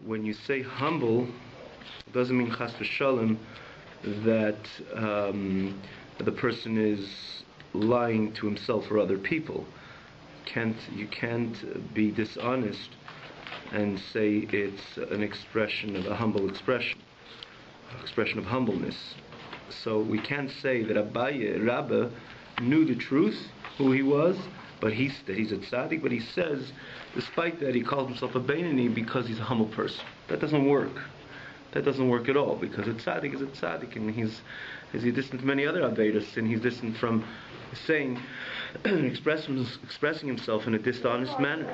when you say humble, it doesn't mean chas v'shalom that the person is lying to himself or other people. You can't be dishonest and say it's an expression of a humble expression of humbleness. So we can't say that Abaye, Rabbah, knew the truth, who he was, but he's a tzaddik, but he says, despite that, he calls himself a Beinoni because he's a humble person. That doesn't work. That doesn't work at all, because a tzaddik is a tzaddik, and he's distant from many other Avedas, and he's distant from saying, expressing himself in a dishonest manner.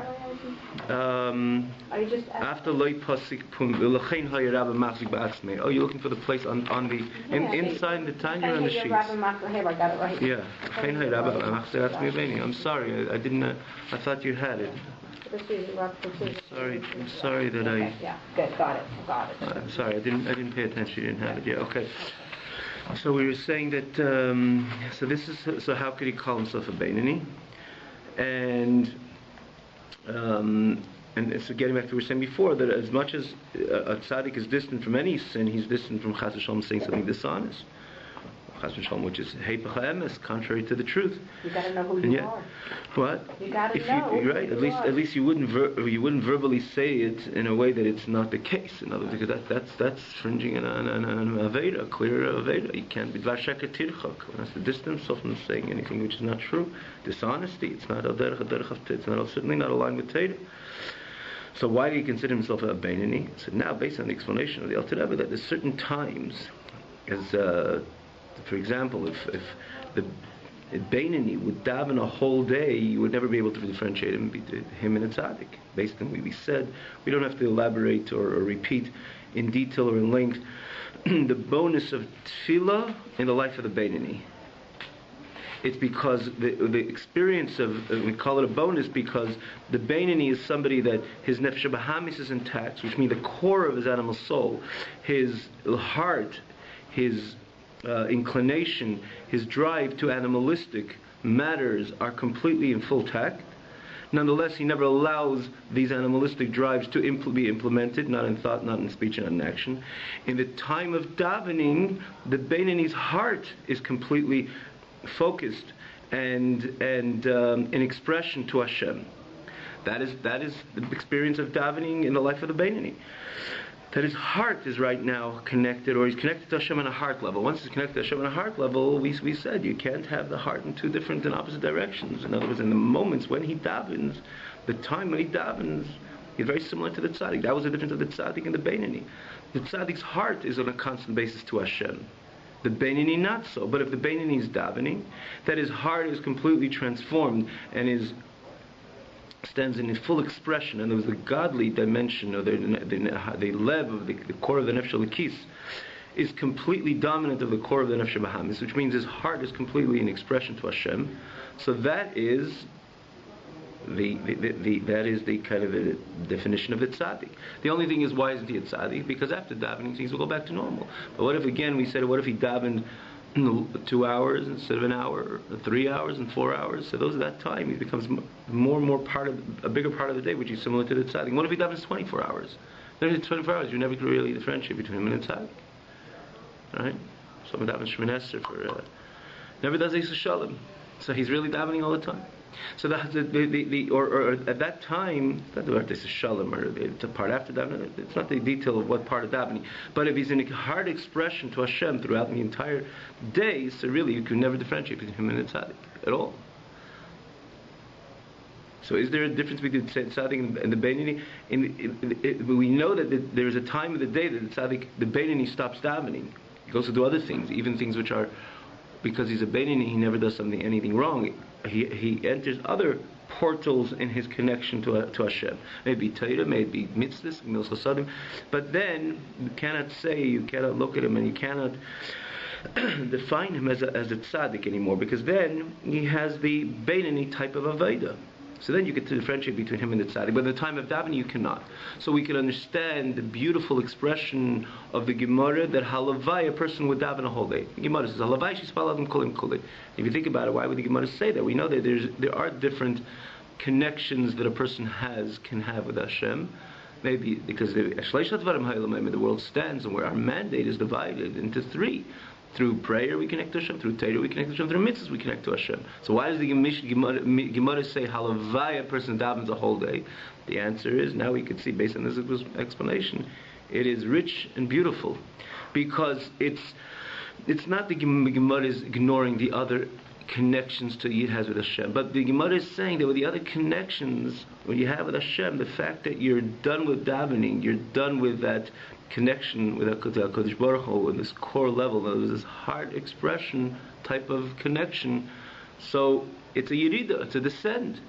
After loy pasik pum v'lachein hayirabba machzik ba'atzmei. Oh, you're looking for the place on the inside the Tanya on the sheets. Yeah, lachein hayirabba machzik ba'atzmei b'eni. I'm sorry, I didn't. I thought you had it. I'm sorry that I. Yeah, good, got it. I'm sorry, I didn't pay attention. You didn't have it. Yeah, okay. So we were saying that. So how could he call himself a Beinoni? And so getting back to what we were saying before, that as much as a tzaddik is distant from any sin, he's distant from chas v'shalom saying something dishonest. Chas v'shalom, which is heipach ha'emes, contrary to the truth. You got to know who you are. What? You got to know. Right. At least you wouldn't verbally say it in a way that it's not the case. In other words, because that's fringing on aveda, a clear aveda. You can't be dvar sheker tirchak. That's the distance from saying anything which is not true. Dishonesty. It's not it's certainly not aligned with Torah. So why do you consider himself a Beinoni? So now, based on the explanation of the Alter Rebbe, that there's certain times, as for example, if the Beinoni would daven a whole day, you would never be able to differentiate him and a tzaddik. Based on what we said, we don't have to elaborate or repeat in detail or in length the bonus of tefillah in the life of the Beinoni. It's because the experience of, we call it a bonus because the Beinoni is somebody that his nefesh bahamis is intact, which means the core of his animal soul, his heart, his inclination, his drive to animalistic matters are completely in full tact. Nonetheless, he never allows these animalistic drives to be implemented, not in thought, not in speech, and not in action. In the time of davening, the Beinoni's heart is completely focused and in expression to Hashem. That is the experience of davening in the life of the Beinoni. That his heart is right now connected, or he's connected to Hashem on a heart level. Once he's connected to Hashem on a heart level, we said you can't have the heart in two different and opposite directions. In other words, in the moments when he davens, the time when he davens, he's very similar to the tzaddik. That was the difference of the tzaddik and the Beinoni. The tzaddik's heart is on a constant basis to Hashem. The Beinoni not so. But if the Beinoni is davening, that his heart is completely transformed and stands in its full expression, and there was the godly dimension, or the lev of the core of the nefesh l'kis is completely dominant of the core of the nefesh bahamis, which means his heart is completely in expression to Hashem. So that is the kind of the definition of a tzaddik. The only thing is, why isn't he a tzaddik? Because after davening, things will go back to normal. But what if, again, we said, what if he davened 2 hours instead of an hour, or 3 hours and 4 hours? So those at that time, he becomes more and more a bigger part of the day, which is similar to the tzaddik. What if he davens 24 hours? Then in 24 hours, you never could really differentiate between him and the tzaddik. Right? Someone davens Shemoneh Esrei for never does Eisa Shalom. So he's really davening all the time. So at that time, it's not the word Eisa Shalom, or it's a part after davening. It's not the detail of what part of davening. But if he's in a hard expression to Hashem throughout the entire day, so really you can never differentiate between him and the tzaddik at all. So is there a difference between the tzaddik and the Beinoni? We know that there is a time of the day that the Beinoni stops davening. He goes to do other things, even things which are, because he's a Beinoni, he never does anything wrong. He enters other portals in his connection to Hashem. Maybe Torah, maybe mitzvahs, milos chasadim. But then you cannot look at him, and you cannot define him as a tzaddik anymore, because then he has the Beinoni type of aveda. So then you get to differentiate between him and the tzaddik. But at the time of davening, you cannot. So we can understand the beautiful expression of the Gemara that halavai, a person would daven a whole day. The Gemara says, halavai shispaladim kolim kolim. If you think about it, why would the Gemara say that? We know that there are different connections that a person can have with Hashem. maybe because the world stands and where our mandate is divided into three. Through prayer we connect to Hashem, through Torah we connect to Hashem, through mitzvahs we connect to Hashem. So why does the Gemara say halavai a person davens a whole day? The answer is, now we could see based on this explanation, it is rich and beautiful, because it's not the Gemara is ignoring the other connections to Yid has with Hashem, but the Gemara is saying that with the other connections when you have with Hashem, the fact that you're done with davening, you're done with that connection with HaKadosh Baruch Hu in this core level, there's this heart expression type of connection. So it's a Yerida, it's a descent.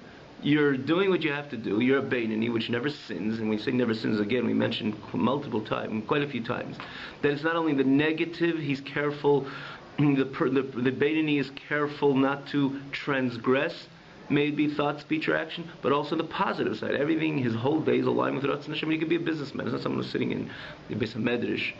You're doing what you have to do. You're a Beinani, which never sins. And when we say never sins, again, we mentioned multiple times, quite a few times, that it's not only the negative, he's careful, the Beinani is careful not to transgress maybe thought, speech, or action, but also the positive side. Everything, his whole day is aligned with Ratzon Hashem. He could be a businessman. It's not someone who's sitting in the Beis HaMedrash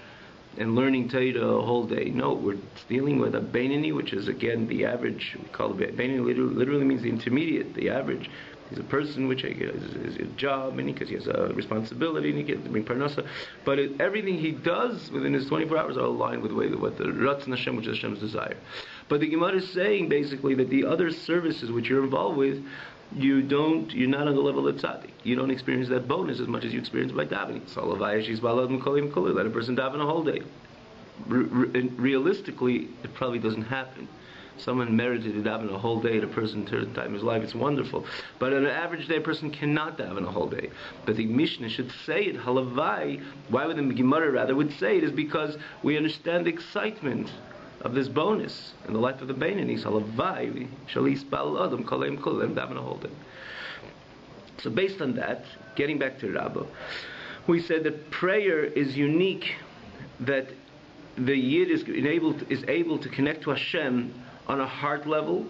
and learning Torah a whole day. No, we're dealing with a Beinani, which is again the average. We call it Beinani, literally means the intermediate, the average. He's a person which is a job, and because he has a responsibility, and he gets to bring parnasa. But everything he does within his 24 hours are aligned with what the Ratzon Hashem, which is Hashem's desire. But the Gemara is saying basically that the other services which you're involved with, you're not on the level of tzaddik. You don't experience that bonus as much as you experience by davening. Let a person daven a whole day. Realistically, it probably doesn't happen. Someone merited to daven a whole day at a person time in his life, it's wonderful. But on an average day, a person cannot daven a whole day. But the Mishnah should say it, halavai. Why would the Gemara rather would say it? Is because we understand the excitement of this bonus in the life of the Beinani. Halavai shalis bal adam kolem kolem daven a whole day. So based on that, getting back to Rabbah, we said that prayer is unique, that the Yid is able to connect to Hashem on a heart level,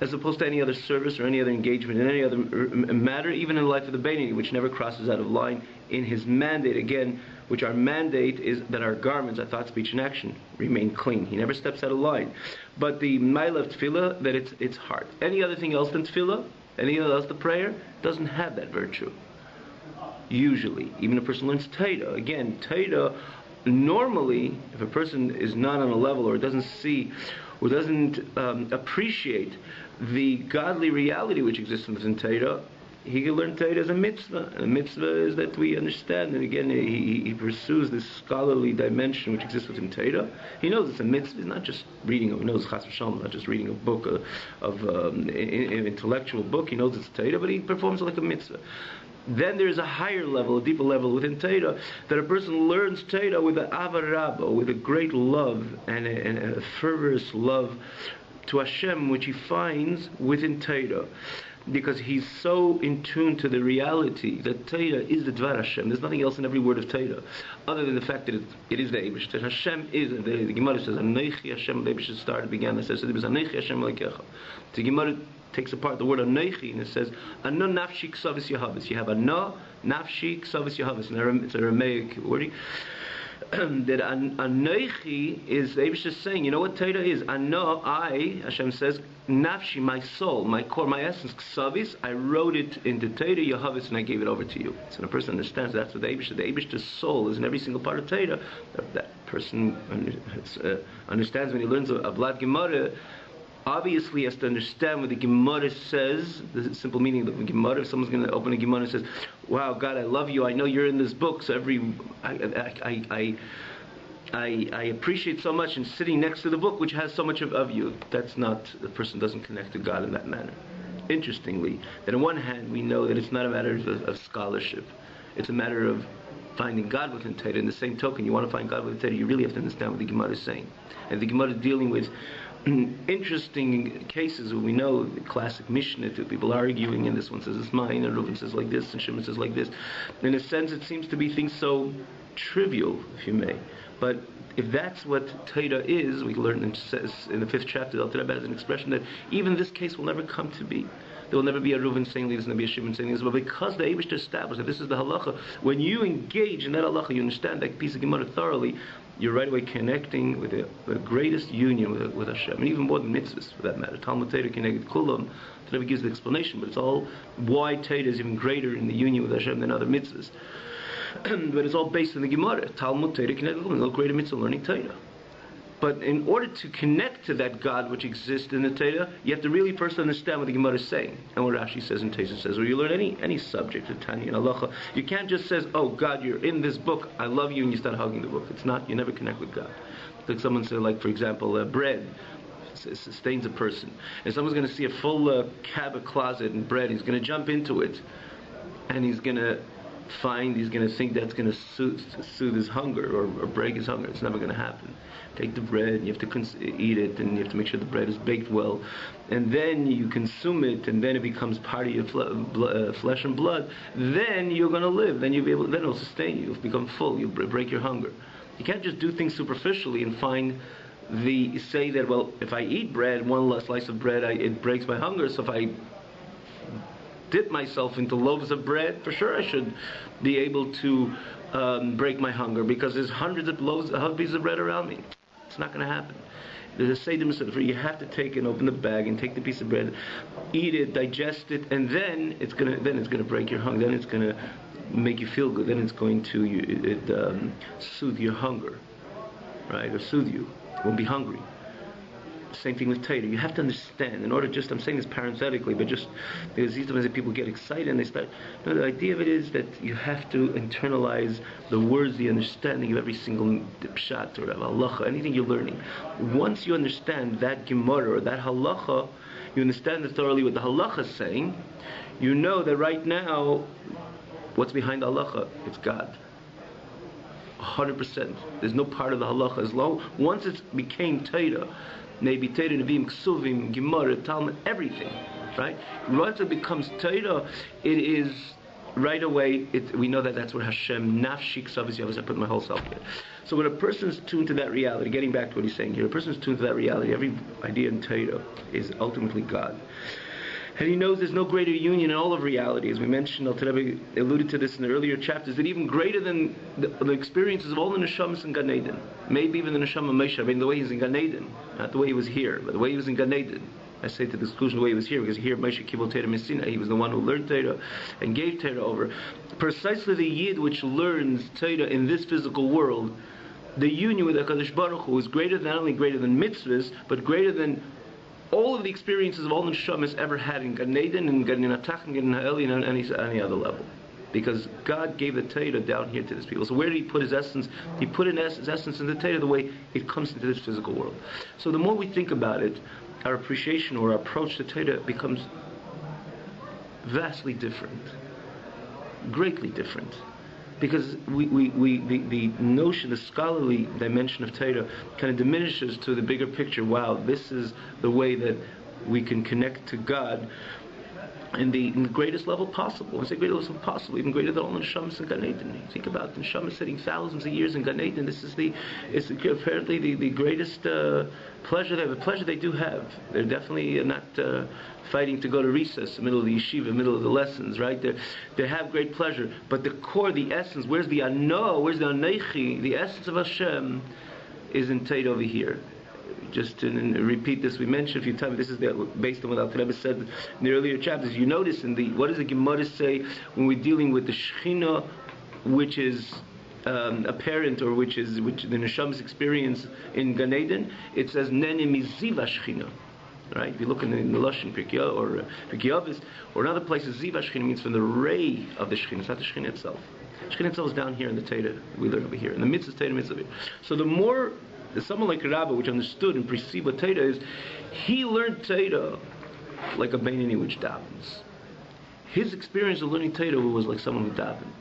as opposed to any other service or any other engagement in any other matter, even in the life of the Beinani, which never crosses out of line in his mandate, again, which our mandate is that our garments, our thought, speech, and action remain clean. He never steps out of line. But the Maila of Tefillah, that it's heart. Any other thing else than Tefillah, any other else than prayer, doesn't have that virtue. Usually. Even a person learns Torah. Again, Torah, normally, if a person is not on a level or doesn't see or doesn't appreciate the godly reality which exists within Torah, he can learn Torah as a mitzvah. And a mitzvah is that we understand, and again, he pursues this scholarly dimension which exists within Torah. He knows it's a mitzvah. He's not just reading, he knows Chas v'Shalom, not just reading a book, an intellectual book. He knows it's Torah, but he performs it like a mitzvah. Then there's a higher level, a deeper level within Torah, that a person learns Torah with an Ava Rabbah, with a great love and a fervorous love to Hashem, which he finds within Torah. Because he's so in tune to the reality that Torah is the Dvar Hashem. There's nothing else in every word of Torah, other than the fact that it is the Eibush. That Hashem is, the Gemara says, Anochi Hashem, the Eibush started, began, it says, Anochi Hashem Lekecha. The Gemara takes apart the word Anochi, and it says, Ano Nafshi Ksavis Yahavis. You have Ano Nafshi Ksavis Yahavis. It's Aramaic wording. That Anochi is, the Eibush is saying, you know what Torah is? Ano, I, Hashem says, Nafshi, my soul, my core, my essence, Ksavis, I wrote it into Torah, Yahavis, and I gave it over to you. So the person understands that's what the Eibush's soul is in every single part of Torah. That person understands when he learns a Vlad Gemara. Obviously, has to understand what the Gemara says, the simple meaning of the Gemara. If someone's going to open a Gemara and says, wow, God, I love you, I know you're in this book, so I appreciate so much, and sitting next to the book which has so much of you, that's not, the person doesn't connect to God in that manner. Interestingly, that on one hand, we know that it's not a matter of scholarship. It's a matter of finding God within Torah. In the same token, you want to find God within Torah, you really have to understand what the Gemara is saying. And the Gemara is dealing with interesting cases where we know the classic Mishnah, two people arguing, and this one says it's mine, and Reuven says like this, and Shimon says like this. In a sense, it seems to be things so trivial, if you may. But if that's what Torah is, we learn in the 5th chapter, Al Torah has an expression that even this case will never come to be. There will never be a Reuven saying this, and there will be a Shimon saying this. But because the Eibush established that this is the halacha, when you engage in that halacha, you understand that piece of Gemara thoroughly, you're right away connecting with the greatest union with Hashem, and even more than mitzvahs, for that matter. Talmud Torah connected kulam. It never gives the explanation, but it's all why Torah is even greater in the union with Hashem than other mitzvahs. but it's all based on the Gemara. Talmud Torah connected with no greater mitzvah learning Torah. But in order to connect to that God which exists in the Torah, you have to really first understand what the Gemara is saying. And what Rashi says and Teza says, or you learn any subject of Tanya and Halacha, you can't just say, oh God, you're in this book, I love you, and you start hugging the book. It's not, you never connect with God. Like someone said, like for example, bread sustains a person. And someone's going to see a full cabinet closet and bread, he's going to jump into it, and he's going to think that's going to soothe his hunger or break his hunger. It's never going to happen. Take the bread, you have to eat it, and you have to make sure the bread is baked well, and then you consume it, and then it becomes part of your flesh and blood. Then you're going to live. Then then it'll sustain you. You'll become full. You'll break your hunger. You can't just do things superficially and say that, well, if I eat bread, one less slice of bread, it breaks my hunger. So if I dip myself into loaves of bread, for sure I should be able to break my hunger, because there's hundreds of pieces of bread around me. It's not going to happen. There's a Seder you have to take and open the bag and take the piece of bread, eat it, digest it, and then it's gonna break your hunger. Then it's gonna make you feel good. Then it's going to soothe your hunger, right? Or soothe you. You won't be hungry. Same thing with Torah. You have to understand. I'm saying this parenthetically, but just because these times people get excited and they start. No, the idea of it is that you have to internalize the words, the understanding of every single pshat or halacha, anything you're learning. Once you understand that Gemara or that halacha, you understand thoroughly what the halacha is saying. You know that right now, what's behind the halacha? It's God. 100%. There's no part of the halacha as long. Once it became Torah. Maybe Torah, Nevi'im, Ksuvim, Gemara, Talmud, everything, right? Once it becomes Torah, it is right away. We know that that's what Hashem nafshi ksavis yavas. I put my whole self here. So when a person's tuned to that reality, getting back to what he's saying here, a person's tuned to that reality. Every idea in Torah is ultimately God. And he knows there's no greater union in all of reality. As we mentioned, Al-Tarabi alluded to this in the earlier chapters, that even greater than the experiences of all the neshamas in Gan Eden, maybe even the neshama Moshe Rabbeinu, the way he's in Gan Eden, not the way he was here, but the way he was in Gan Eden. I say to the exclusion of the way he was here, because here Moshe Kibul Torah Messina, he was the one who learned Torah and gave Torah over. Precisely the Yid which learns Torah in this physical world, the union with HaKadosh Baruch Hu is not only greater than mitzvahs, but greater than all of the experiences of all the neshamas ever had in Gan Eden and Gan Atach and Gan Ha'eli and any other level. Because God gave the Torah down here to these people. So where did he put his essence? He put his essence in the Torah the way it comes into this physical world. So the more we think about it, our appreciation or our approach to Torah becomes vastly different. Greatly different. Because the notion, the scholarly dimension of Torah kind of diminishes to the bigger picture. Wow, this is the way that we can connect to God in the greatest level possible. When I say greatest level possible, even greater than all the neshamas in Gan Eden. You think about the neshamas sitting thousands of years in Gan Eden. It's apparently the greatest pleasure they have. The pleasure they do have. They're definitely not fighting to go to recess, the middle of the yeshiva, middle of the lessons, right? They have great pleasure. But the core, the essence, where's the ano, where's the anechi, the essence of Hashem is in Torah over here. Just to repeat this, we mentioned a few times, this is based on what Al-Rebbe said in the earlier chapters. You notice what does the Gemara say when we're dealing with the Shechina, which is apparent, or which the Nesham's experience in Gan Eden? It says, Nene miziva Shechina. Right? If you look in the Lashon Pirkei or Pirkei Avos, or in other places, Ziva Shechina means from the ray of the Shechina. It's not the Shechina itself. Shechina itself is down here in the Torah. We learn over here. In the mitzvah, Torah, mitzvah. So the more someone like Rabbi, which understood and perceived what Torah is, he learned Torah like a Beinoni which davens. His experience of learning Torah was like someone who davened.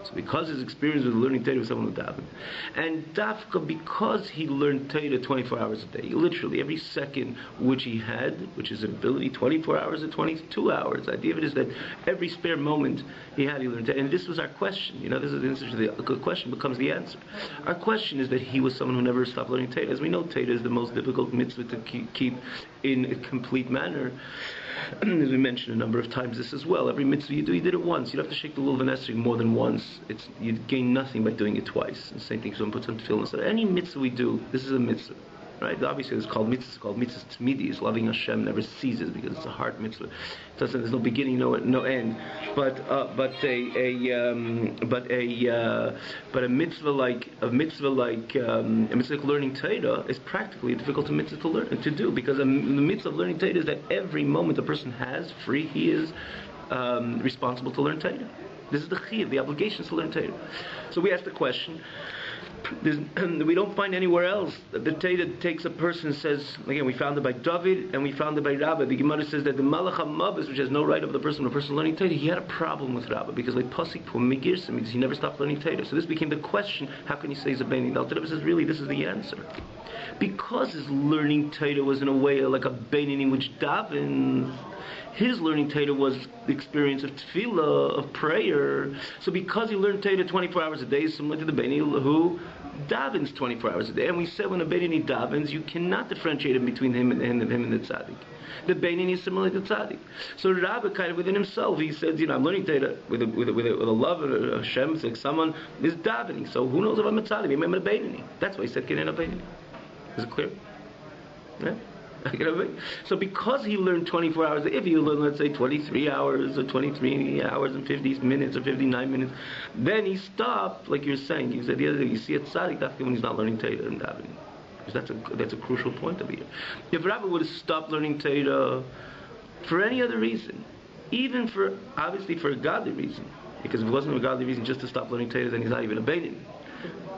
So because his experience with learning Torah was someone who davened, and dafka, because he learned Torah 24 hours a day, literally every second which he had, which is ability, 24 hours or 22 hours. The idea of it is that every spare moment he had, he learned Torah. And this was our question. This is the answer to the question becomes the answer. Our question is that he was someone who never stopped learning Torah. As we know, Torah is the most difficult mitzvah to keep in a complete manner. As we mentioned a number of times this as well, every mitzvah you do, you did it once. You don't have to shake the lulav and esrog more than once. You gain nothing by doing it twice. The same thing, someone puts on tefillin. So any mitzvah we do, this is a mitzvah. Right? Obviously, it's called mitzvah tmidi. Loving Hashem never ceases because it's a heart mitzvah. It doesn't. There's no beginning, no end. But a mitzvah like learning Torah is practically a difficult mitzvah to learn to do, because the mitzvah of learning Torah is that every moment a person has free, he is responsible to learn Torah. This is the chiyuv, the obligation to learn Torah. So we ask the question. We don't find anywhere else that the Torah takes a person and says, again, we found it by David and we found it by Rabbah. The Gemara says that the Malach HaMavis, which has no right of the person, when a person learning Torah, he had a problem with Rabbah because like Pasik Pum Megirsa means he never stopped learning Torah. So this became the question: how can you say he's a Beinoni? The Alter Rebbe says, really, this is the answer. Because his learning Torah was in a way like a Beinoni which davens. His learning Torah was the experience of tefillah, of prayer. So because he learned Torah 24 hours a day, similar to the Beinoni who davens 24 hours a day. And we said when a Beinoni davens, you cannot differentiate him between him and the tzaddik. The Beinoni is similar to tzaddik. So Rabbah kind of within himself, he says, I'm learning Torah with a love of Hashem. It's like someone is davening. So who knows if I'm a tzaddik? Maybe I'm a Beinoni. That's why he said Kinena Beinoni. Is it clear? Yeah? So because he learned 24 hours, if you learn, let's say 23 hours or 23 hours and 50 minutes or 59 minutes, then he stopped, like you're saying. You said the other day, you see a tzaddik when he's not learning Torah and davening. Because that's a crucial point of here. If Rabbah would have stopped learning Torah for any other reason, even obviously for a godly reason, because if it wasn't a godly reason just to stop learning Torah, then he's not even a Beinoni,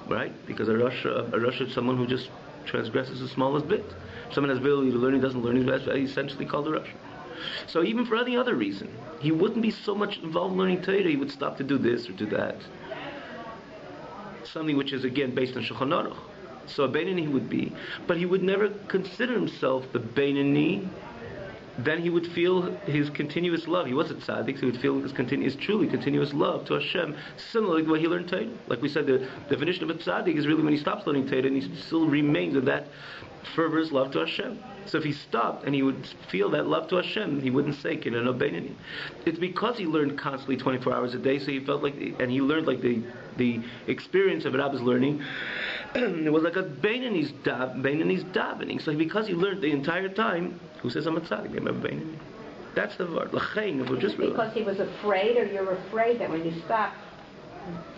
right? Because a Rasha is someone who just transgresses the smallest bit. If someone has ability to learn, he doesn't learn, he's essentially called a Rasha. So even for any other reason, he wouldn't be so much involved in learning Torah, he would stop to do this or do that. Something which is again based on Shulchan Aruch. So a Beinoni he would be, but he would never consider himself the Beinoni. Then he would feel his continuous love. He was a tzaddik, so he would feel his truly continuous love to Hashem, similar to the way he learned Torah. Like we said, the definition of a tzaddik is really when he stops learning Torah and he still remains with that fervorous love to Hashem. So if he stopped and he would feel that love to Hashem, he wouldn't say Kinena Beinoni. It's because he learned constantly 24 hours a day, so he felt like, and he learned like the experience of Rabbah's learning. It was like a Beinoni's davening. So because he learned the entire time, who says I'm a tzaddik? I'm a Beinoni. That's the word. Because he was afraid, or you're afraid that when you stop,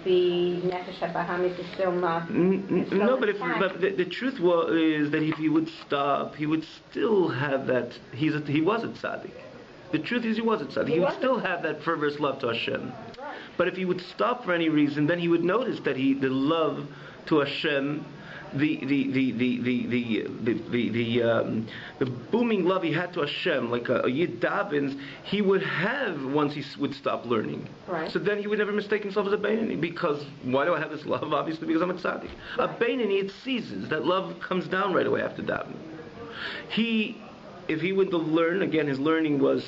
the nefesh habahamis is still not. No, but the truth is that if he would stop, he would still have that. He was a tzaddik. The truth is he was a tzaddik. He would still have that fervorous love to Hashem. Right. But if he would stop for any reason, then he would notice that the love to Hashem, the booming love he had to Hashem, like a Yid davens, he would have once he would stop learning. Right. So then he would never mistake himself as a Beinoni, because why do I have this love? Obviously because I'm a tzaddik. Right. A Beinoni, it ceases. That love comes down right away after davening. If he would learn, again, his learning was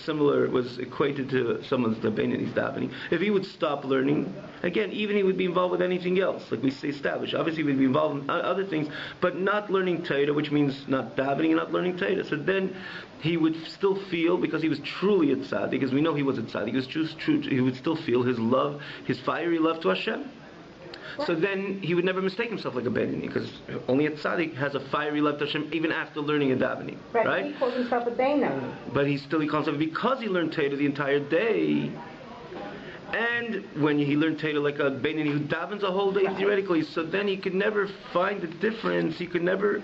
equated to someone's Beinoni's davening. If he would stop learning, again, even he would be involved with anything else, like we say established. Obviously, he would be involved in other things, but not learning Torah, which means not davening and not learning Torah. So then he would still feel, because he was truly a tzaddik, because we know he was a tzaddik, he would still feel his love, his fiery love to Hashem. So then he would never mistake himself like a Beinoni, because only a tzaddik has a fiery love to Hashem even after learning a davening. Right? He calls himself a Beinoni. But he calls himself, because he learned Torah the entire day. And when he learned Torah like a Beinoni who davens a whole day theoretically, so then he could never find the difference. He could never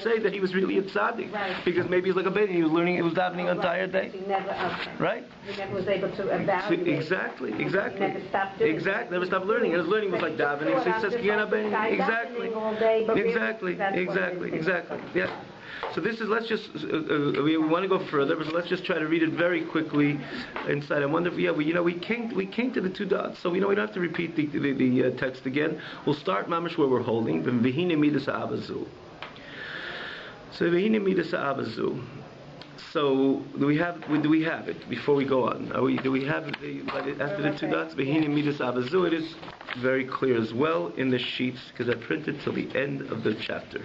say that he was really a tzaddik, because maybe he's like a Beinoni. He was davening the entire day. He never, right? He never was able to evaluate. Exactly. He never stopped doing it. Never stopped learning. And his learning was like davening. So he says, "Kinena Beinoni." Exactly. Yeah. So this is, let's just, we want to go further, but let's just try to read it very quickly inside. I wonder if, we came to the two dots, so we don't have to repeat the text again. We'll start mamash where we're holding. V'hine midas ha'avazu. So v'hine midas ha'avazu. So do we have it before we go on? Do we have it after the two dots? V'hine midas ha'avazu. It is very clear as well in the sheets, because I printed till the end of the chapter.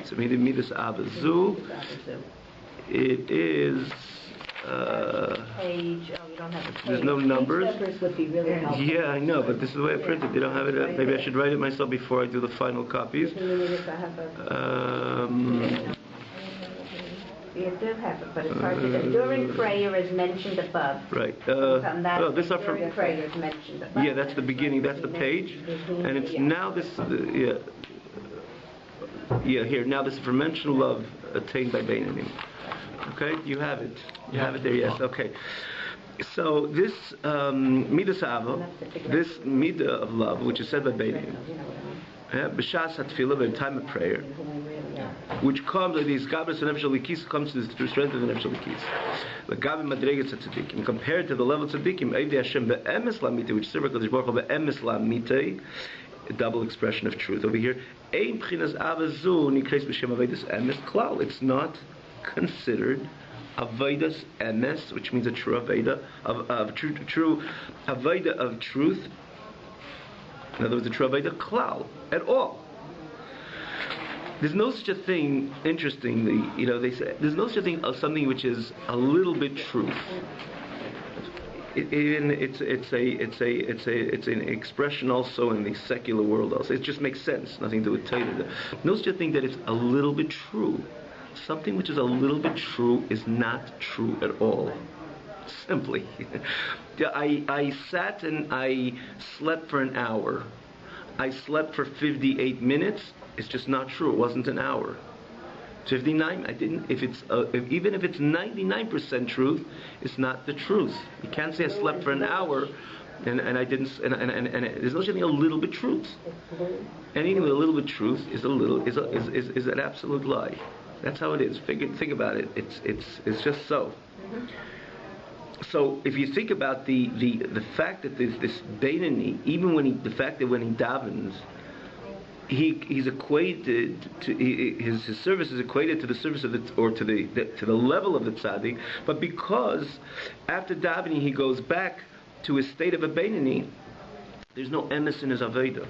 So midas ha'avazu. It is page. don't have a page. There's no numbers. Page numbers would be really helpful. Yeah, I know, but this is the way I printed. They don't have it. Maybe I should write it myself before I do the final copies. You do have it, but it's hard to do. During prayer is mentioned above. Right. This are during prayer is mentioned above. Yeah, that's the beginning. That's the page, and it's now this. Here now this is for mental love attained by Beinanim. Okay, you have it. You have it there. Yes. Okay. So this midas ava, this midah of love, which is said by Beinanim, b'shas hatfilah, at the time of prayer, which comes like these gabras and nefesh alikis, comes to the strength of the nefesh alikis. The gabi madreget tzaddikim, compared to the level of tzaddikim, Eivdei Hashem be'emes la'mitei, which is Kadosh Baruch Hu be'emes la'mitei, a double expression of truth. Over here, ein b'chinas avazu nikreis b'shem avodas emes klal. It's not considered avodas emes, which means a true aveda of true aveda of truth. In other words, a true aveda klal at all. There's no such a thing. Interestingly, they say there's no such a thing of something which is a little bit truth. It's an expression also in the secular world. Also, it just makes sense. Nothing to do with Torah. No such a thing that it's a little bit true. Something which is a little bit true is not true at all. Simply, I sat and I slept for an hour. I slept for 58 minutes. It's just not true. It wasn't an hour. 59. I didn't. Even if it's 99% truth, it's not the truth. You can't say I slept for an hour, and I didn't. And there's no such thing a little bit truth. Anything with a little bit truth is an absolute lie. That's how it is. Think about it. It's just so. So if you think about the fact that there's this Beinani, even when when he davens, he's equated to his service is equated to the service of to the level of the tzaddik. But because after davening he goes back to his state of a Beinani, there's no emes in his aveda.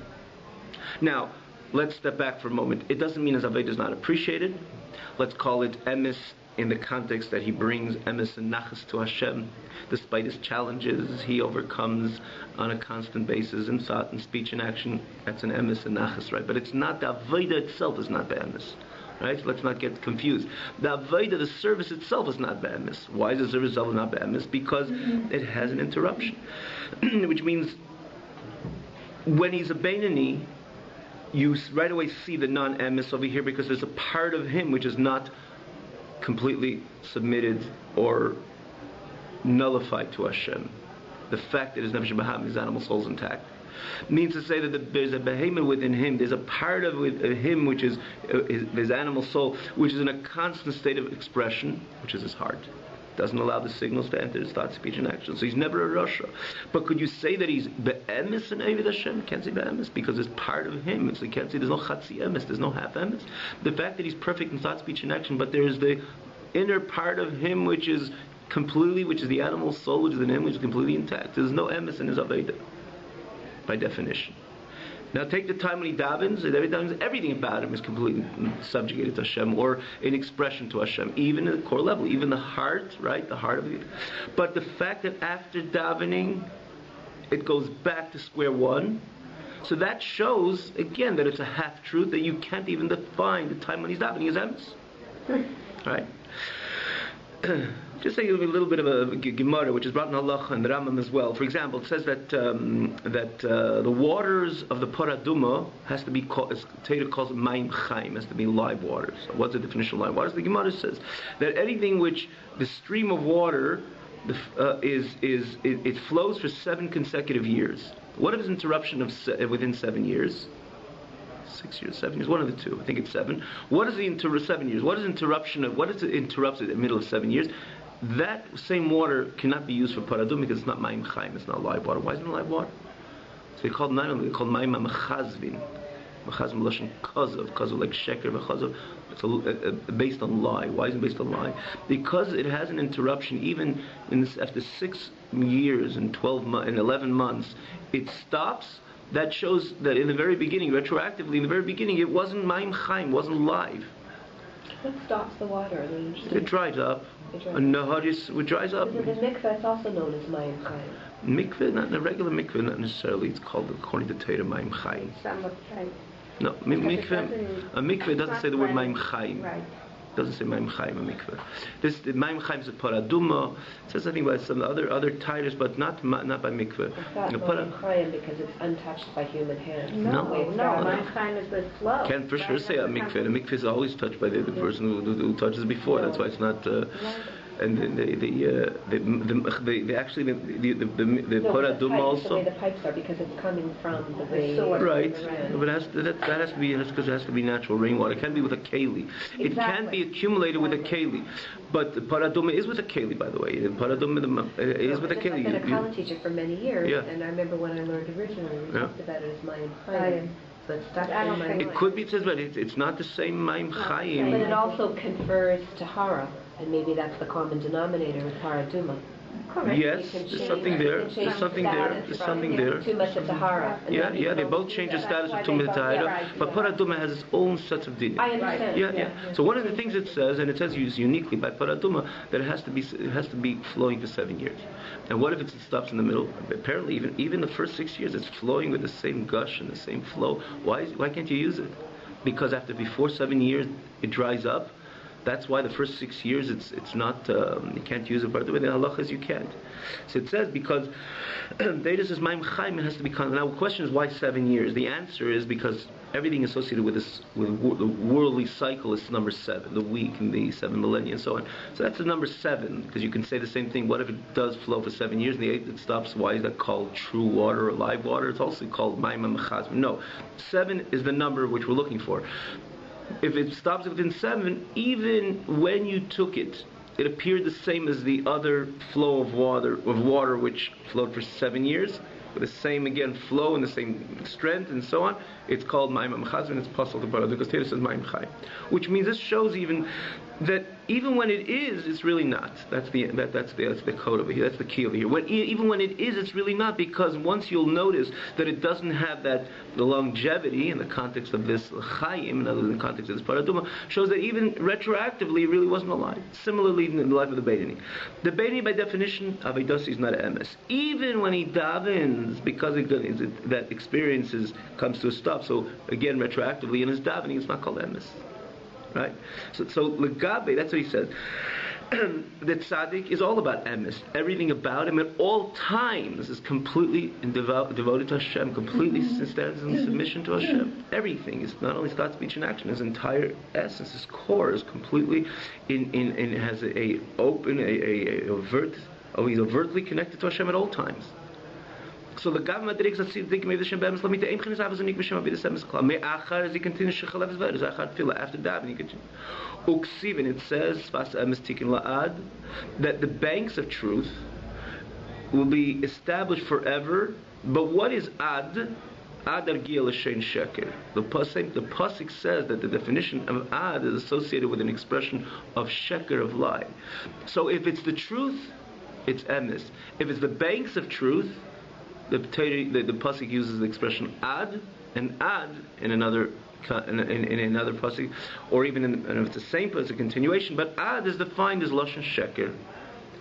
Now let's step back for a moment. It doesn't mean his aveda is not appreciated. Let's call it emes in the context that he brings emes and nachas to Hashem. Despite his challenges, he overcomes on a constant basis in thought and speech and action. That's an emes and nachas, right? But it's not, the avodah itself is not be'emes, right? So let's not get confused. The avodah, the service itself is not be'emes. Why is the service itself not be'emes? Because it has an interruption. Which means when he's a Beinani, you right away see the non-emes over here because there's a part of him which is not completely submitted or nullified to Hashem. The fact that his nefesh b'ham, his animal soul, is intact, means to say that there's a behemoth within him. There's a part of him which is his animal soul, which is in a constant state of expression, which is his heart. Doesn't allow the signals to enter his thought, speech, and action. So he's never a rasha. But could you say that he's be'emes in Eved Hashem? Can't say be'emes because it's part of him. So you can't say there's no chatzi emes, there's no half emes. The fact that he's perfect in thought, speech, and action, but there's the inner part of him which is the animal soul, which is in him, which is completely intact. There's no emes in his aveda, by definition. Now take the time when he davens, everything about him is completely subjugated to Hashem, or an expression to Hashem, even at the core level, even the heart, right? The heart of it. But the fact that after davening, it goes back to square one, so that shows, again, that it's a half-truth, that you can't even define the time when he's davening as emes. Right? Just say a little bit of a Gemara, which is brought in Halacha and the Rambam as well. For example, it says that the waters of the Paraduma has to be called, Torah calls it Mayim Chaim, has to be live waters. So what's the definition of live waters? The Gemara says that anything which the stream of water it flows for 7 consecutive years. What if it's interruption of within 7 years? 6 years, 7 years, one of the two. I think it's 7. What is the 7 years? What is interruption of? What is it interrupted in the middle of 7 years? That same water cannot be used for paradum because it's not mayim chaim, it's not live water. Why isn't it live water? So they called mayim machazvin. Machazvin lashon kazav like sheker v'chazav. It's based on lie. Why is it based on lie? Because it has an interruption. Even after 6 years and 11 months, it stops. That shows that in the very beginning, retroactively, in the very beginning, it wasn't mayim chaim, wasn't live. What stops the water? It dries up. And Naharis, it dries up. The mikveh is also known as Mayim Chayim. Mikveh, not a regular mikveh, not necessarily. It's called, according to Torah, Mayim Chayim. No, mikveh. A mikveh doesn't say the word Mayim Chayim. Right. Doesn't say Mayim Chayim a mikveh. The Mayim Chayim is a paraduma. It says something about some other titles, but not by mikveh. It's not Mayim Chayim because it's untouched by human hands. No. Mayim Chayim is the flow. Can for sure say a mikveh. A mikveh is always touched by the person who touches before. That's why it's not. And the actually the paraduma also. The way the pipes are because it's coming from the source. Right, but that has to be because it has to be natural rainwater. It can't be with a keli. It can be accumulated with a keli, but the paraduma is with a keli. By the way, the paraduma is with a keli. I've been a college teacher for many years, Yeah. and I remember when I learned originally, we talked about it as Mayim Chayim. So it's stuck I in don't my think mind. It could be, it says, but it's not the same Mayim But Chayim. it also confers Tahara, and maybe that's the common denominator with Paraduma. Correct. Yes, there's something there. There's something there. There's something there. Too much of Tahara. and Yeah, then yeah, they you both don't change do the that. status of That's why Tumah they both- Tahara, yeah, right, but yeah. Paraduma has its own sets of dinim. I understand. Yeah. So one of the things it says, and it says used uniquely by Paraduma, that it has to be flowing for 7 years. And what if it stops in the middle? Apparently, even the first 6 years, it's flowing with the same gush and the same flow. Why can't you use it? Because before 7 years, it dries up. That's why the first 6 years it's not you can't use it. But the halacha is you can't. So it says because Data says Mayim Chayim has to be. Now the question is why 7 years? The answer is because everything associated with the worldly cycle is number 7, the week and the 7 millennia and so on. So that's the number 7 because you can say the same thing. What if it does flow for 7 years and the 8th it stops? Why is that called true water or live water? It's also called Mayim Mechazim. No, 7 is the number which we're looking for. If it stops within 7, even when you took it, it appeared the same as the other flow of water which flowed for 7 years, with the same again flow and the same strength and so on. It's called Mayim Mechazim, and it's possible to Parad because Torah says Mayim Chayim, which means this shows that even when it is, it's really not. That's the code over here. That's the key over here. Even when it is, it's really not, because once you'll notice that it doesn't have the longevity in the context of this Chayim, in other than the context of this Paraduma, shows that even retroactively it really wasn't alive. Similarly, in the life of the Beitani. The Beitani, by definition, Avedasi is not an emes. Even when he davens, because that experience comes to a stop, so again, retroactively in his davening, it's not called emes. Right? So Legabe, that's what he says. The tzaddik is all about emes. Everything about him at all times is completely devoted to Hashem, completely stands in submission to Hashem. Everything is not only thought, speech, and action. His entire essence, his core, is completely has he's overtly connected to Hashem at all times. So the government directs us to think maybe the Shem Be'emes Lamita Eim Chinas Avos Anik B'Shem Avidas Emes Klal Me'achar as he continues Shechalev Zver as Achar Tefillah after davening he continues. Uksiv, and it says Sfas Emes Tikin La'ad that the banks of truth will be established forever. But what is Ad? Ad Argia L'Shein Sheker. The pasuk says that the definition of Ad is associated with an expression of Sheker, of lie. So if it's the truth, it's Emes. If it's the banks of truth, the pasuk uses the expression ad, and ad in another pasuk, or even and if it's the same pasuk, continuation. But ad is defined as lashon sheker.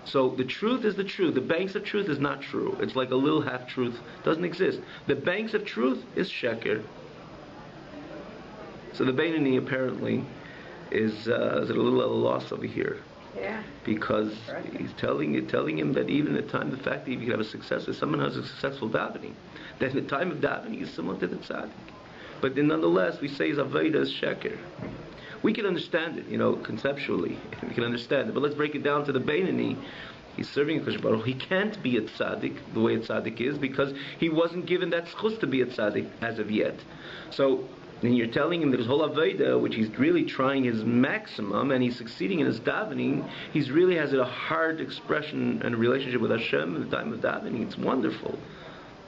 So the truth is the truth. The banks of truth is not true. It's like a little half truth, doesn't exist. The banks of truth is sheker. So the Beinani apparently is at a little at a loss over here. Yeah. Because he's telling him that even at the time, the fact that you can have a success, if someone has a successful davening, then the time of davening is similar to the tzaddik. But then nonetheless, we say Zaveda is sheker. We can understand it, conceptually. We can understand it. But let's break it down to the Beinani. He's serving Hakadosh Baruch Hu. He can't be a tzaddik the way a tzaddik is because he wasn't given that schus to be a tzaddik as of yet. So, and you're telling him that his whole Aveda, which he's really trying his maximum, and he's succeeding in his davening, he's really has a hard expression and a relationship with Hashem at the time of davening. It's wonderful.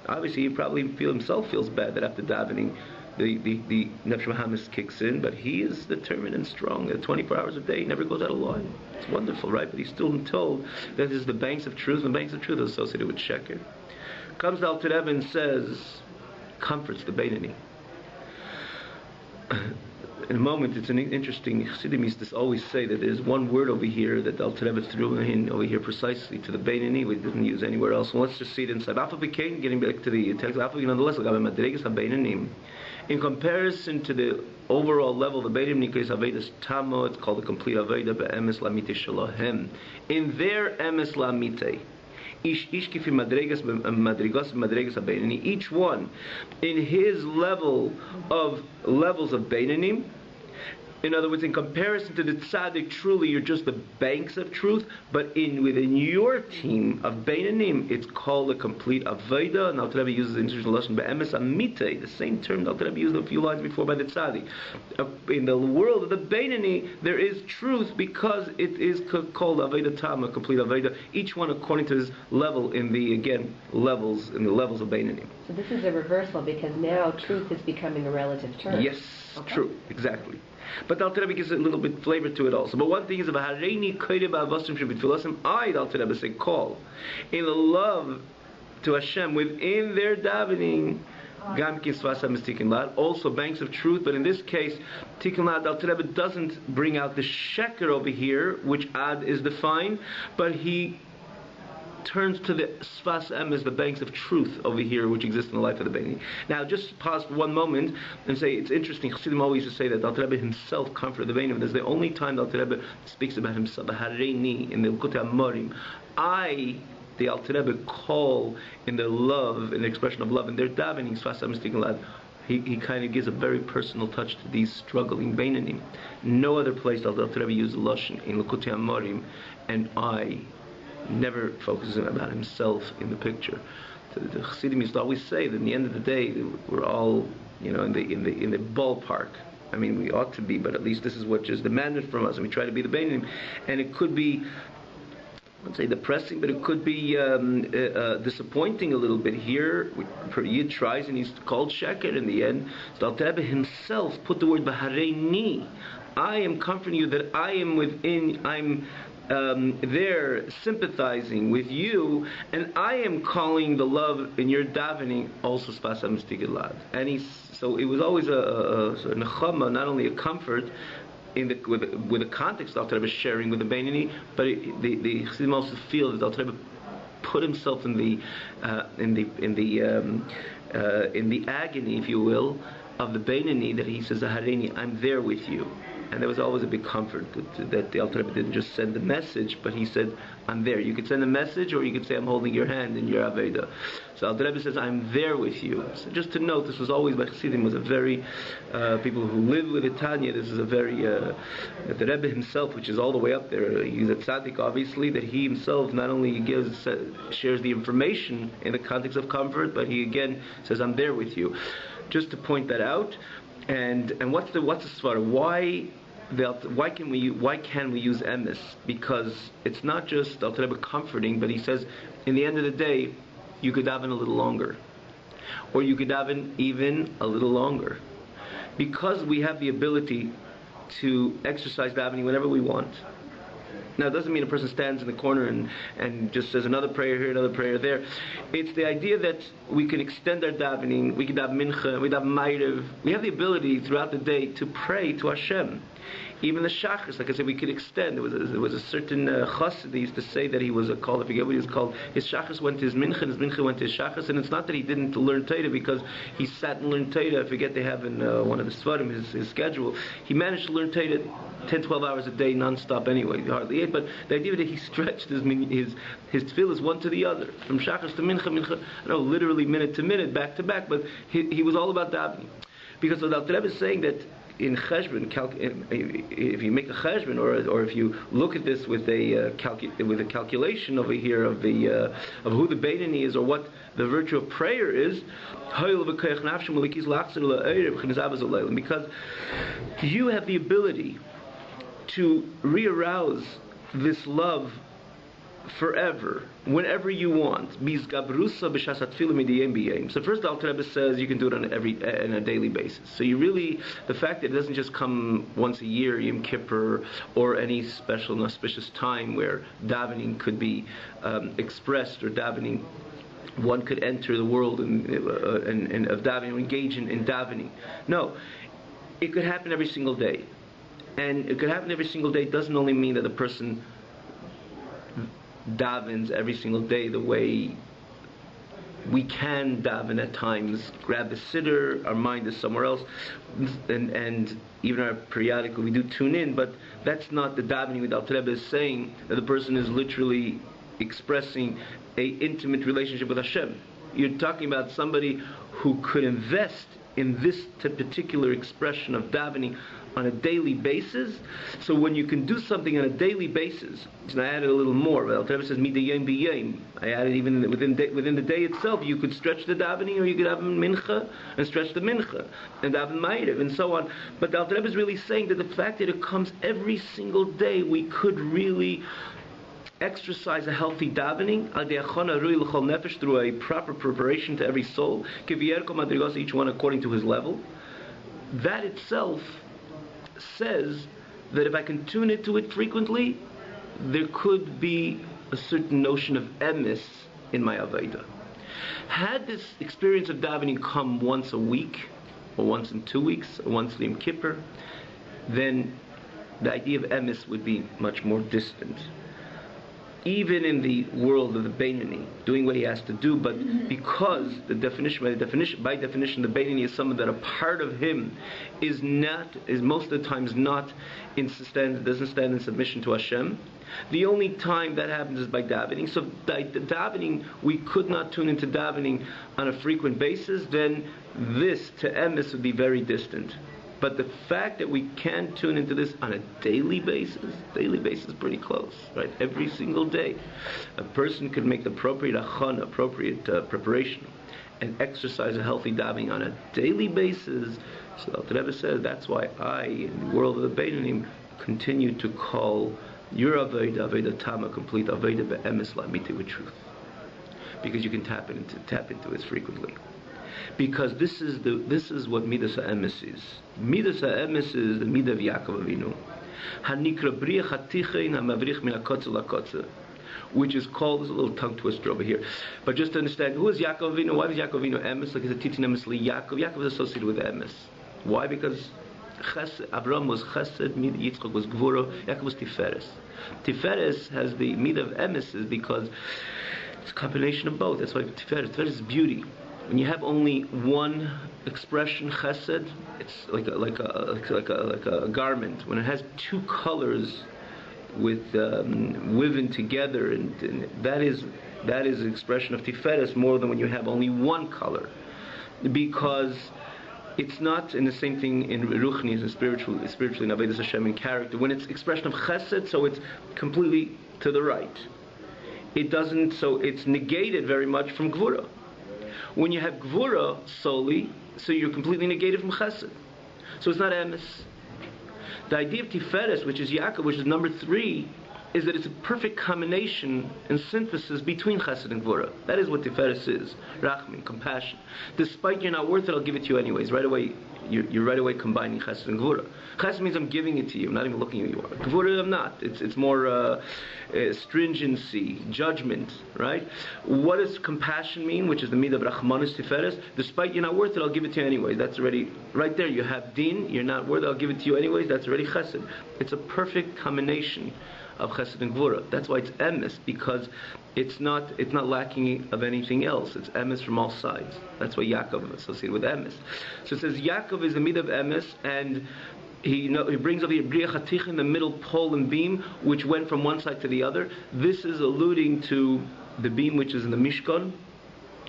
Obviously, he probably feels bad that after davening, the Nefesh Bahamis kicks in, but he is determined and strong. 24 hours a day, he never goes out of line. It's wonderful, right? But he's still told that this is the banks of truth, and the banks of truth are associated with Sheker. Comes the Alter Rebbe and says, comforts the Beinani. in a moment, it's an interesting, Chassidim used to always say that there's one word over here that the Alter Rebbe threw in over here precisely to the Beinani, we didn't use anywhere else. And let's just see it inside. Getting back to the text, in comparison to the overall level, the Beinim Nikris Avedas Tamo, it's called the complete Aveda, Be'emes Lamite Shalohem. In their Emes Lamite, each one in his levels of Beinanim. In other words, in comparison to the tzaddik, truly you're just the banks of truth, but within your team of Beinanim, it's called a complete Aveda, and Alter Rebbe uses the international lesson Be'emes Amite, the same term Alter Rebbe used a few lines before by the tzaddik. In the world of the Beinani, there is truth because it is called Aveda Tam, a complete Aveda, each one according to his level in the levels of Beinanim. So this is a reversal because now truth is becoming a relative term. Yes, okay. True, exactly. But the Alter Rebbe gives a little bit flavor to it also. But one thing is, the Alter Rebbe say, call in the love to Hashem within their davening. Also banks of truth, but in this case, Tikkun Lad, Alter Rebbe doesn't bring out the sheker over here, which ad is defined, but he turns to the Sfas Emes, the banks of truth over here, which exist in the life of the Beinani. Now, just pause for one moment and say it's interesting. Chassidim always used to say that Alter Rebbe himself comforted the Beinani. That's the only time that Alter Rebbe speaks about himself. Hareini in the Likutei Amorim. The Alter Rebbe call in their love, in the expression of love, in their davening, Sfas Emes Tikkun Lad. He kind of gives a very personal touch to these struggling Beinanim. No other place does Alter Rebbe use the lashon in Likutei Amorim, and never focuses about himself in the picture. The Chassidim used to always say that in the end of the day, we're all, in the ballpark. I mean, we ought to be, but at least this is what is demanded from us, and we try to be the Beinim. And it could be, I wouldn't say depressing, but it could be disappointing a little bit here. Yid tries, and he's called sheker in the end. So Alter Rebbe himself put the word Bahareini. I am comforting you that I am within, I'm there sympathizing with you, and I am calling the love in your davening also Sfas Emes Tikkun Lad. And so it was always a nechama, not only a comfort with the context Alter Rebbe sharing with the Beinani, but the Chassidim also feel that Alter Rebbe put himself in the agony, if you will, of the Beinani, that he says, Hareini, I'm there with you. And there was always a big comfort that the Alter Rebbe didn't just send a message, but he said, I'm there. You could send a message, or you could say, I'm holding your hand in your Aveda. So Alter Rebbe says, I'm there with you. So just to note, this was always by Chassidim, was a very, people who live with Tanya, this is a very, the Rebbe himself, which is all the way up there, he's a tzaddik, obviously, that he himself not only shares the information in the context of comfort, but he again says, I'm there with you. Just to point that out. And what's the svara? Why can we use emes? Because it's not just Alter Rebbe comforting, but he says, in the end of the day, you could daven a little longer, or you could daven even a little longer, because we have the ability to exercise davening whenever we want. Now, it doesn't mean a person stands in the corner and just says another prayer here, another prayer there. It's the idea that we can extend our davening, we can daven mincha, we daven ma'ariv. We have the ability throughout the day to pray to Hashem. Even the shachris, like I said, we could extend. There was a certain chassid that used to say that he was called, I forget what he was called, his shachris went to his mincha, and his mincha went to his shachris, and it's not that he didn't learn Torah because he sat and learned Torah. I forget they have in one of the Svarim, his schedule. He managed to learn Torah 10, 12 hours a day, non-stop anyway, he hardly ate, but the idea that he stretched his tefillas one to the other, from shachris to mincha, literally minute to minute, back to back, but he was all about davening. Because what Alter Rebbe is saying that in cheshbon, if you make a cheshbon, or if you look at this with a calculation over here of who the Beinani is, or what the virtue of prayer is, because you have the ability to re-arouse this love forever, whenever you want. So first, the Alter Rebbe says you can do it on a daily basis. So you really, the fact that it doesn't just come once a year, Yom Kippur, or any special and auspicious time where davening could be expressed, or davening, one could enter the world of davening, or engage in davening. No. it could happen every single day. And it could happen every single day doesn't only mean that the person davens every single day the way we can daven at times, grab the siddur, our mind is somewhere else, and even our periodically we do tune in, but that's not the davening with Alter Rebbe is saying that the person is literally expressing a intimate relationship with Hashem. You're talking about somebody who could invest in this particular expression of davening on a daily basis. So when you can do something on a daily basis, and I added a little more, but Alter Rebbe says midayim b'yayim. I added even within the day itself, you could stretch the davening, or you could have mincha and stretch the mincha and daven ma'ariv and so on. But the Alter Rebbe is really saying that the fact that it comes every single day, we could really exercise a healthy davening through a proper preparation to every soul, each one according to his level. That itself says that if I can tune into it frequently, there could be a certain notion of emes in my avodah. Had this experience of davening come once a week, or once in 2 weeks, or once in Yom Kippur, then the idea of emes would be much more distant. Even in the world of the Beinoni, doing what he has to do, but because by definition, the Beinoni is someone that a part of him is most of the times not doesn't stand in submission to Hashem. The only time that happens is by davening. So the davening, we could not tune into davening on a frequent basis, then this to emes would be very distant. But the fact that we can tune into this on a daily basis is pretty close, right? Every single day, a person could make the appropriate preparation, and exercise a healthy davening on a daily basis. So Alter Rebbe says that's why I, in the world of the Beinanim, continue to call your Avodah Tama, complete Avodah be'emes la'amiti, with truth, because you can tap into it frequently. Because this is what Midas HaEmes is. Midas HaEmes is the Midah of Yaakov Avinu. Hanikra Briach HaTichein HaMavrich Min HaKotzer LaKotzer, which is called, there's a little tongue twister over here, but just to understand, who is Yaakov Avinu? Why is Yaakov Avinu Emes? Like it's a teaching Emes li Yaakov. Yaakov is associated with Emes. Why? Because Abraham was Chesed, Yitzchak was Gvura, Yaakov was Tiferes. Tiferes has the Midah of Emes is because it's a combination of both. That's why Tiferes is beauty. When you have only one expression, chesed, it's like a garment. When it has two colors with woven together, and that is an expression of tiferes more than when you have only one color, because it's not in the same thing in ruchnis and spiritually in Avodas Hashem in character. When it's expression of chesed, so it's completely to the right. It doesn't, so it's negated very much from gvura. When you have Gvura solely, so you're completely negated from Chesed. So it's not Emes. The idea of Tiferes, which is Yaakov, which is number 3, is that it's a perfect combination and synthesis between Chesed and Gvura. That is what Tiferes is. Rachmin, compassion. Despite you're not worth it, I'll give it to you anyways. Right away, you're right away combining Chesed and Gvura. Chesed means I'm giving it to you. I'm not even looking at you. Gvura, I'm not. It's more stringency, judgment, right? What does compassion mean, which is the midah of Rachmanis Tiferes? Despite you're not worth it, I'll give it to you anyways. That's already, right there, you have din, you're not worth it, I'll give it to you anyways. That's already Chesed. It's a perfect combination of Chesed and Gvura. That's why it's Emes, because it's not lacking of anything else. It's Emes from all sides. That's why Yaakov is associated with Emes. So it says Yaakov is the midah of Emes, and he brings over here Briach HaTichein in the middle pole and beam, which went from one side to the other. This is alluding to the beam which is in the Mishkan,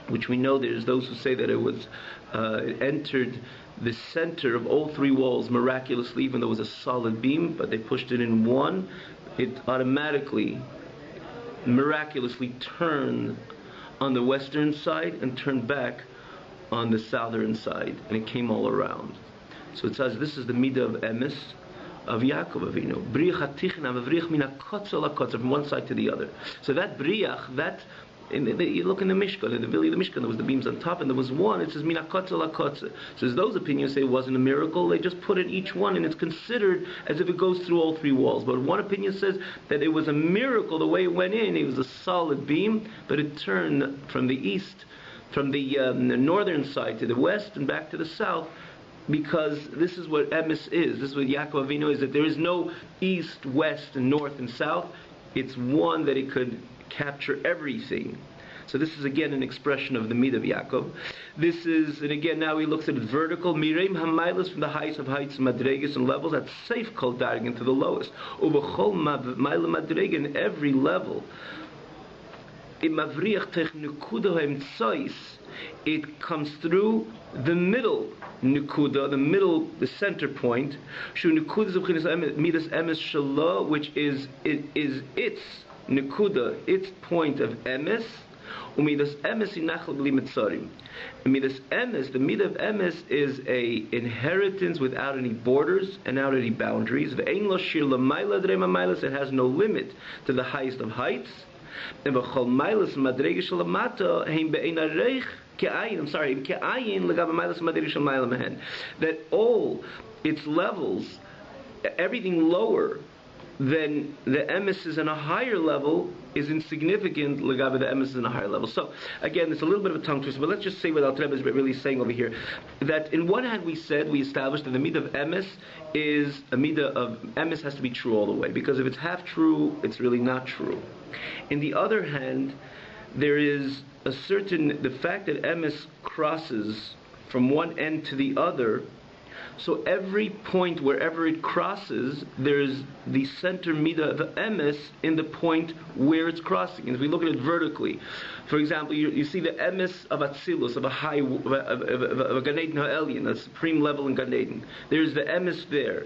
which we know there's those who say that it entered the center of all 3 walls miraculously, even though it was a solid beam, but they pushed it in one. It automatically, miraculously turned on the western side and turned back on the southern side, and it came all around. So it says this is the midah of Emes of Yaakov Avinu. Briach HaTichein HaMavrich Min HaKotzer LaKotzer, from one side to the other. So that briach, you look in the Mishkan, in the Vili of the Mishkan, there was the beams on top, and there was one, it says Min HaKotzer LaKotzer. So as those opinions say it wasn't a miracle, they just put in each one, and it's considered as if it goes through all 3 walls. But one opinion says that it was a miracle the way it went in. It was a solid beam, but it turned from the east, from the northern side to the west and back to the south, because this is what emes is. This is what Yaakov Avinu is, that there is no east, west, and north and south. It's one that it could capture everything. So this is again an expression of the Midah of Yaakov. This is, and again now he looks at it vertical. Mireim hamaylas, from the heights of heights, madregas and levels. That's safe kol dargin, to the lowest. Uvachol mayla madrega, in every level. It comes through the middle nukuda, the center point, which is its nukuda, its point of emes. Midas emes, the midah of emes, is a inheritance without any borders and without any boundaries. It has no limit to the highest of heights. And that all its levels, everything lower than the emes is in a higher level, is insignificant legabe the emes is in a higher level. So again, it's a little bit of a tongue twister, but let's just say what Al Rebbe is really saying over here, that in one hand we established that the midah of emes is a midah of emes has to be true all the way, because if it's half true, it's really not true. In the other hand, there is the fact that emes crosses from one end to the other. So every point, wherever it crosses, there's the center midah of emes in the point where it's crossing. And if we look at it vertically, for example, you see the emes of Atzilus, of a Gan Eden Ha'elyon, a supreme level in Gan Eden. There's the emes there.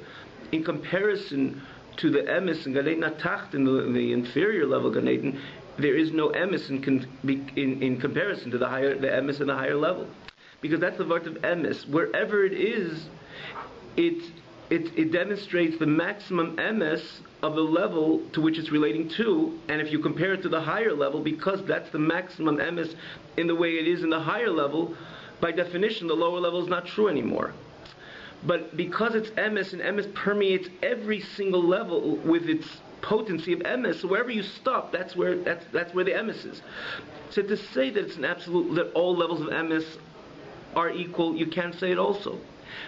In comparison to the emes in Gan Eden HaTacht, in the inferior level Gan Eden, there is no emes in comparison to the emes in the higher level. Because that's the vart of emes. Wherever it is, it demonstrates the maximum emes of the level to which it's relating to, and if you compare it to the higher level, because that's the maximum emes in the way it is in the higher level, by definition the lower level is not true anymore. But because it's emes, and emes permeates every single level with its potency of emes, so wherever you stop, that's where the emes is. So to say that it's an absolute, that all levels of emes are equal, you can't say it also.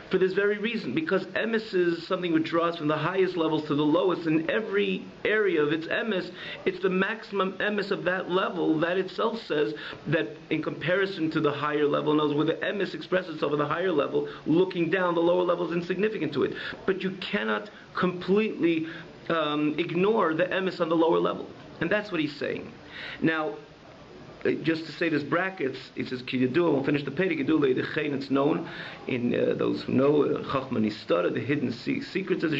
For this very reason, because emes is something which draws from the highest levels to the lowest, in every area of its emes, it's the maximum emes of that level that itself says that in comparison to the higher level, knows where the emes expresses itself at the higher level, looking down, the lower level is insignificant to it. But you cannot completely ignore the emes on the lower level. And that's what he's saying. Now, just to say this brackets, it says Ki Yadua, we'll finish the Perek Yadua Leidechein, it's known in those who know Chachma Nistara, the hidden secrets of the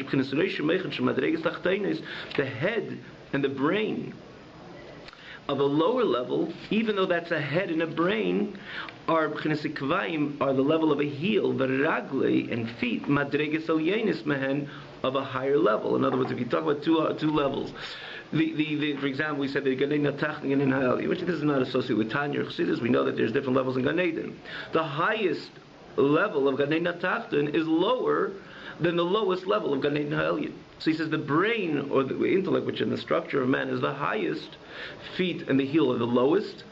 head and the brain of a lower level, even though that's a head and a brain, are the level of a heel, the ragle and feet, madreges alyenis mehen, of a higher level. In other words, if you talk about two levels, for example, we said the Gan Eden HaTacht and Gan Eden Ha'elyon, which this is not associated with Tanya or Chassidus. We know that there's different levels in Gan Eden. The highest level of Gan Eden HaTacht is lower than the lowest level of Gan Eden Ha'elyon. So he says the brain, or the intellect, which in the structure of man is the highest, feet and the heel are the lowest.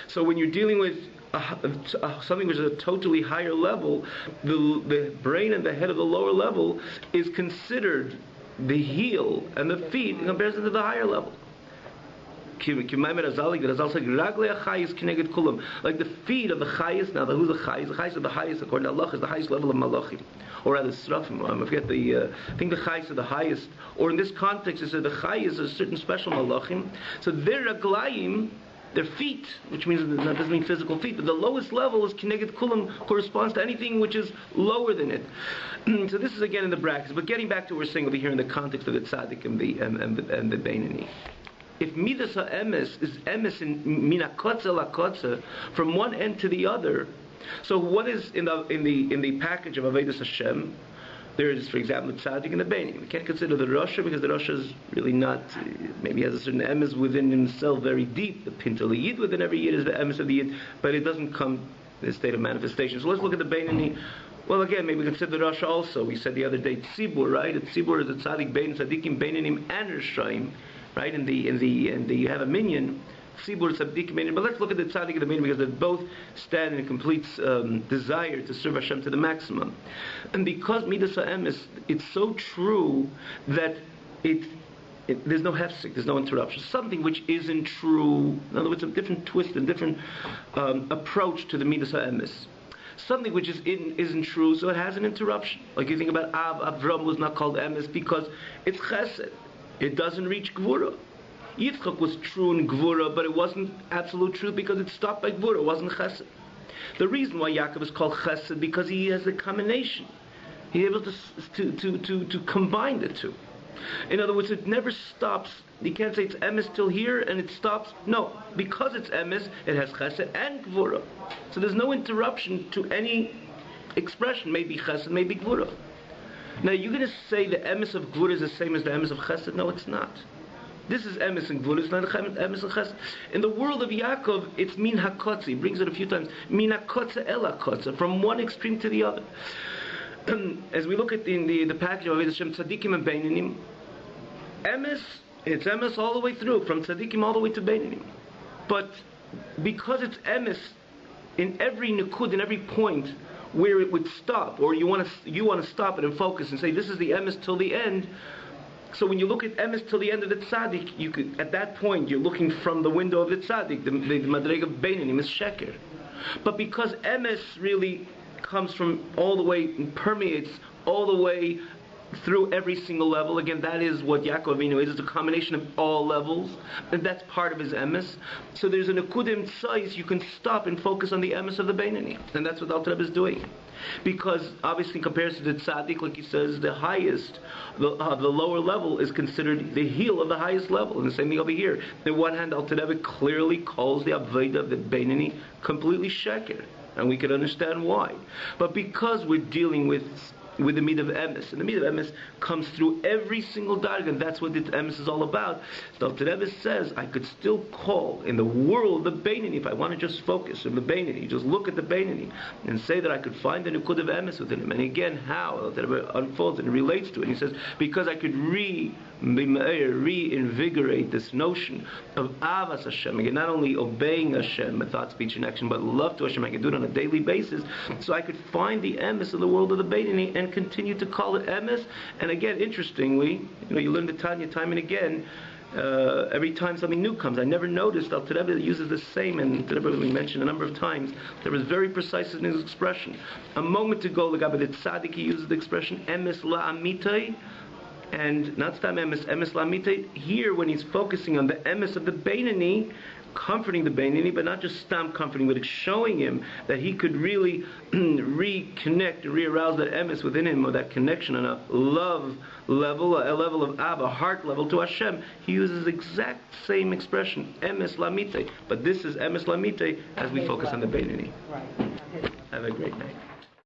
So when you're dealing with something which is a totally higher level, the brain and the head of the lower level is considered the heel and the feet in comparison to the higher level. Like the feet of the highest. Now, who's the highest? The highest of the highest, according to Allah, is the highest level of Malachim, or rather Srafim. I forget I think the highest of the highest, or in this context, it said the highest is a certain special Malachim. So their raglayim, their feet, which means that doesn't mean physical feet, but the lowest level is Kineged Kulam, corresponds to anything which is lower than it. So this is again in the brackets. But getting back to what we're saying over here in the context of the tzaddik and the Beinani. If midas ha'emes is emes in mina kotza la kotza, from one end to the other, so what is in the package of Avodas Hashem? There is, for example, the tzaddik and the Beinani. We can't consider the Rasha because the Rasha is really not, maybe has a certain emes within himself very deep. The pintel yid within every yid is the emes of the yid, but it doesn't come in a state of manifestation. So let's look at the Beinani. Well, again, maybe we consider the Rasha also. We said the other day tzibur, right? The tzibur is the tzaddik, Bein, tzaddikim, Beinanim, and Rishayim, right? And you have a minyan tzibur, tzaddik, Beinoni. But let's look at the tzaddik and the Beinoni because they both stand in a complete desire to serve Hashem to the maximum. And because Midas HaEmes, it's so true that there's no hefsek, there's no interruption. Something which isn't true, in other words, a different twist, a different approach to the Midas HaEmes. Something which isn't true, so it has an interruption. Like you think about Avram was not called Emes because it's Chesed. It doesn't reach Gvura. Yitzchak was true in Gvura, but it wasn't absolute truth because it stopped by Gvura. It wasn't Chesed. The reason why Yaakov is called Chesed because he has a combination. He's able to combine the two. In other words, it never stops. You can't say it's emes till here and it stops. No, because it's emes, it has chesed and gvura. So there's no interruption to any expression. Maybe chesed, maybe gvura. Now you're going to say the emes of gvura is the same as the emes of chesed? No, it's not. This is emes and gvura. It's not emes and chesed. In the world of Yaakov, it's min hakotza. He brings it a few times. Min hakotza el hakotza, from one extreme to the other. As we look at the package of Hashem Tzadikim and Beinanim, emes, it's emes all the way through, from Tzadikim all the way to Beinanim. But because it's emes in every nukud, in every point where it would stop, or you want to stop it and focus and say this is the emes till the end. So when you look at emes till the end of the tzaddik, you could, at that point you're looking from the window of the tzaddik. The madrega of Beinanim is sheker. But because emes really comes from all the way and permeates all the way through every single level. Again, that is what Yaakov Avinu is. It's a combination of all levels, and that's part of his emes. So there's an akudim size. You can stop and focus on the emes of the Beinoni, and that's what Alter Rebbe is doing. Because obviously, in comparison to the tzaddik, like he says, the highest, the lower level is considered the heel of the highest level. And the same thing over here. On one hand, Alter Rebbe clearly calls the avodah of the Beinoni completely sheker. And we can understand why. But because we're dealing with the meat of emes, and the meat of emes comes through every single darga, and that's what the emes is all about. So the Rebbe says, I could still call in the world the Beinoni, if I want to just focus on the Beinoni, just look at the Beinoni, and say that I could find the nukud of emes within him. And again, how the Rebbe unfolds and relates to it. He says, because I could reinvigorate this notion of avas Hashem, again, not only obeying Hashem with thought, speech, and action, but love to Hashem. I could do it on a daily basis, so I could find the emes in the world of the Beinoni and continue to call it emes. And again, interestingly, you learn the Tanya time and again. Every time something new comes, I never noticed. Alter Rebbe uses the same, and Alter Rebbe we mentioned a number of times. There was very precise in his expression. A moment ago, the tzaddik, he uses the expression emes la'amitai. And not stam emes la'amitai. Here, when he's focusing on the emes of the Beinoni, comforting the Beinoni, but not just stam comforting, but it's showing him that he could really reconnect and re-arouse that emes within him, or that connection on a love level, a level of Abba, heart level to Hashem. He uses exact same expression, emes la'amitai. But this is emes la'amitai as we focus on the Beinoni. Right. Have a great night.